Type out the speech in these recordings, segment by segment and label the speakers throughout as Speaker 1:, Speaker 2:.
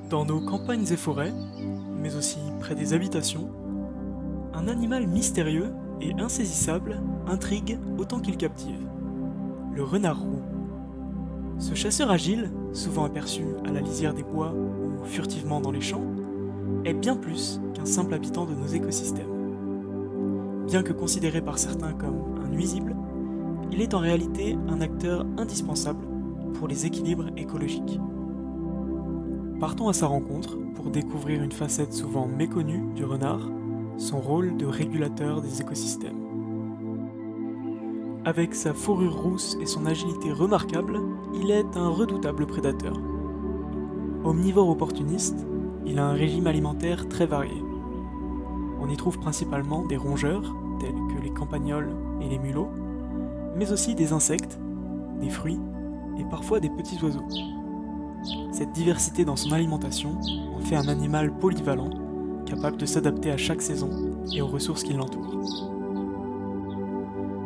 Speaker 1: Dans nos campagnes et forêts, mais aussi près des habitations, un animal mystérieux et insaisissable intrigue autant qu'il captive. Le renard roux. Ce chasseur agile, souvent aperçu à la lisière des bois ou furtivement dans les champs, est bien plus qu'un simple habitant de nos écosystèmes. Bien que considéré par certains comme un nuisible, il est en réalité un acteur indispensable pour les équilibres écologiques. Partons à sa rencontre pour découvrir une facette souvent méconnue du renard, son rôle de régulateur des écosystèmes. Avec sa fourrure rousse et son agilité remarquable, il est un redoutable prédateur. Omnivore opportuniste, il a un régime alimentaire très varié. On y trouve principalement des rongeurs, tels que les campagnols et les mulots, mais aussi des insectes, des fruits et parfois des petits oiseaux. Cette diversité dans son alimentation en fait un animal polyvalent, capable de s'adapter à chaque saison et aux ressources qui l'entourent.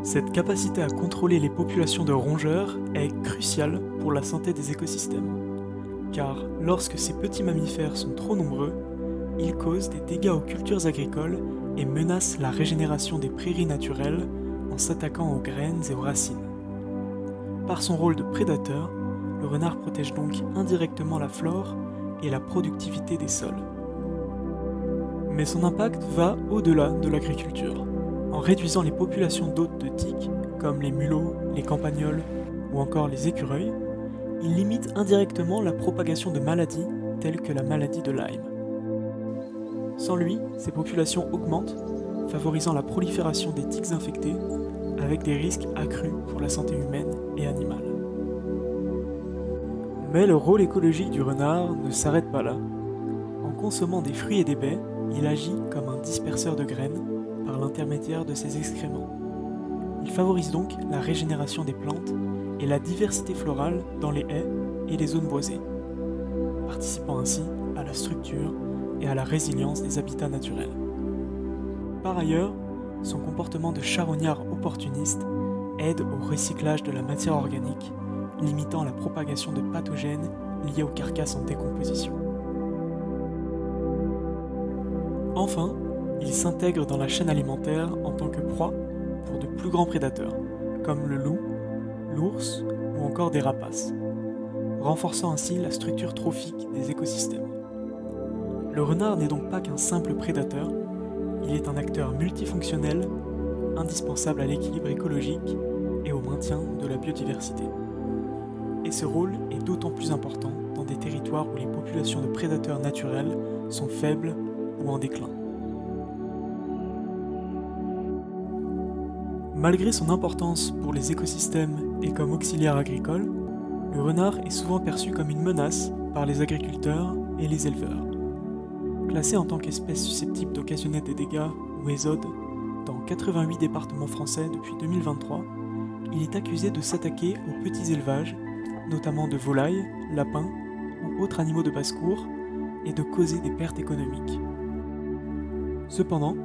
Speaker 1: Cette capacité à contrôler les populations de rongeurs est cruciale pour la santé des écosystèmes, car lorsque ces petits mammifères sont trop nombreux, ils causent des dégâts aux cultures agricoles et menacent la régénération des prairies naturelles en s'attaquant aux graines et aux racines. Par son rôle de prédateur, le renard protège donc indirectement la flore et la productivité des sols. Mais son impact va au-delà de l'agriculture. En réduisant les populations d'hôtes de tiques, comme les mulots, les campagnols ou encore les écureuils, il limite indirectement la propagation de maladies telles que la maladie de Lyme. Sans lui, ces populations augmentent, favorisant la prolifération des tiques infectées, avec des risques accrus pour la santé humaine et animale. Mais le rôle écologique du renard ne s'arrête pas là. En consommant des fruits et des baies, il agit comme un disperseur de graines par l'intermédiaire de ses excréments. Il favorise donc la régénération des plantes et la diversité florale dans les haies et les zones boisées, participant ainsi à la structure et à la résilience des habitats naturels. Par ailleurs, son comportement de charognard opportuniste aide au recyclage de la matière organique, limitant la propagation de pathogènes liés aux carcasses en décomposition. Enfin, il s'intègre dans la chaîne alimentaire en tant que proie pour de plus grands prédateurs, comme le loup, l'ours ou encore des rapaces, renforçant ainsi la structure trophique des écosystèmes. Le renard n'est donc pas qu'un simple prédateur, il est un acteur multifonctionnel, indispensable à l'équilibre écologique et au maintien de la biodiversité. Et ce rôle est d'autant plus important dans des territoires où les populations de prédateurs naturels sont faibles ou en déclin. Malgré son importance pour les écosystèmes et comme auxiliaire agricole, le renard est souvent perçu comme une menace par les agriculteurs et les éleveurs. Classé en tant qu'espèce susceptible d'occasionner des dégâts ou exodes dans 88 départements français depuis 2023, il est accusé de s'attaquer aux petits élevages, notamment de volailles, lapins ou autres animaux de basse-cour, et de causer des pertes économiques. Cependant,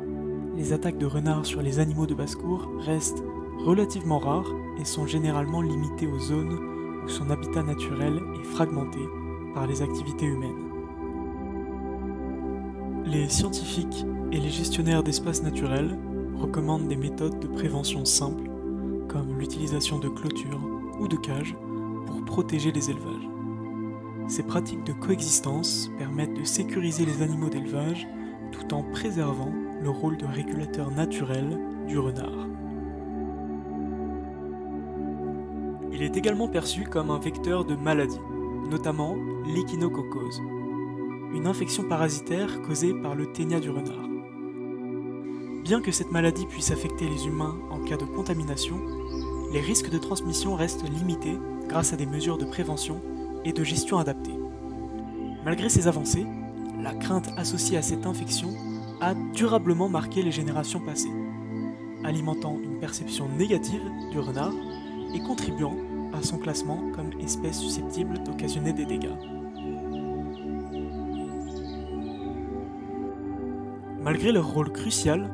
Speaker 1: les attaques de renards sur les animaux de basse-cour restent relativement rares et sont généralement limitées aux zones où son habitat naturel est fragmenté par les activités humaines. Les scientifiques et les gestionnaires d'espaces naturels recommandent des méthodes de prévention simples, comme l'utilisation de clôtures ou de cages pour protéger les élevages. Ces pratiques de coexistence permettent de sécuriser les animaux d'élevage tout en préservant le rôle de régulateur naturel du renard. Il est également perçu comme un vecteur de maladies, notamment l'échinococose, une infection parasitaire causée par le ténia du renard. Bien que cette maladie puisse affecter les humains en cas de contamination, les risques de transmission restent limités grâce à des mesures de prévention et de gestion adaptées. Malgré ces avancées, la crainte associée à cette infection a durablement marqué les générations passées, alimentant une perception négative du renard et contribuant à son classement comme espèce susceptible d'occasionner des dégâts. Malgré leur rôle crucial,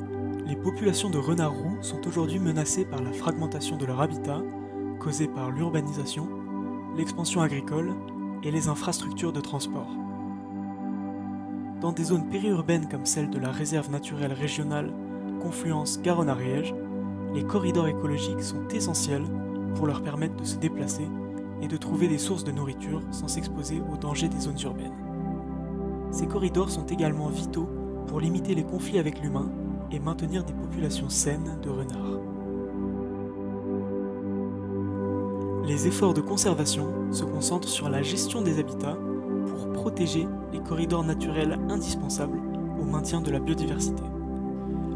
Speaker 1: les populations de renards roux sont aujourd'hui menacées par la fragmentation de leur habitat, causée par l'urbanisation, l'expansion agricole et les infrastructures de transport. Dans des zones périurbaines comme celle de la réserve naturelle régionale Confluence Garonne-Ariège, les corridors écologiques sont essentiels pour leur permettre de se déplacer et de trouver des sources de nourriture sans s'exposer aux dangers des zones urbaines. Ces corridors sont également vitaux pour limiter les conflits avec l'humain et maintenir des populations saines de renards. Les efforts de conservation se concentrent sur la gestion des habitats pour protéger les corridors naturels indispensables au maintien de la biodiversité.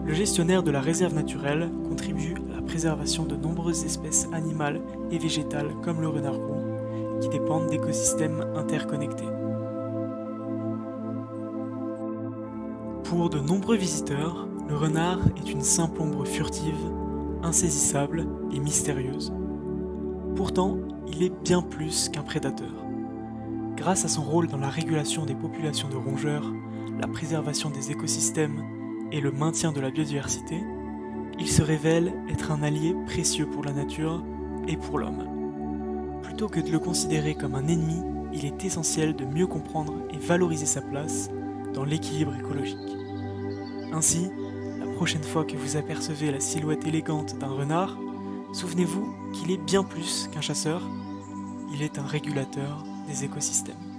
Speaker 1: Le gestionnaire de la réserve naturelle contribue à la préservation de nombreuses espèces animales et végétales comme le renard roux, qui dépendent d'écosystèmes interconnectés. Pour de nombreux visiteurs, le renard est une simple ombre furtive, insaisissable et mystérieuse. Pourtant, il est bien plus qu'un prédateur. Grâce à son rôle dans la régulation des populations de rongeurs, la préservation des écosystèmes et le maintien de la biodiversité, il se révèle être un allié précieux pour la nature et pour l'homme. Plutôt que de le considérer comme un ennemi, il est essentiel de mieux comprendre et valoriser sa place dans l'équilibre écologique. Ainsi, la prochaine fois que vous apercevez la silhouette élégante d'un renard, souvenez-vous qu'il est bien plus qu'un chasseur, il est un régulateur des écosystèmes.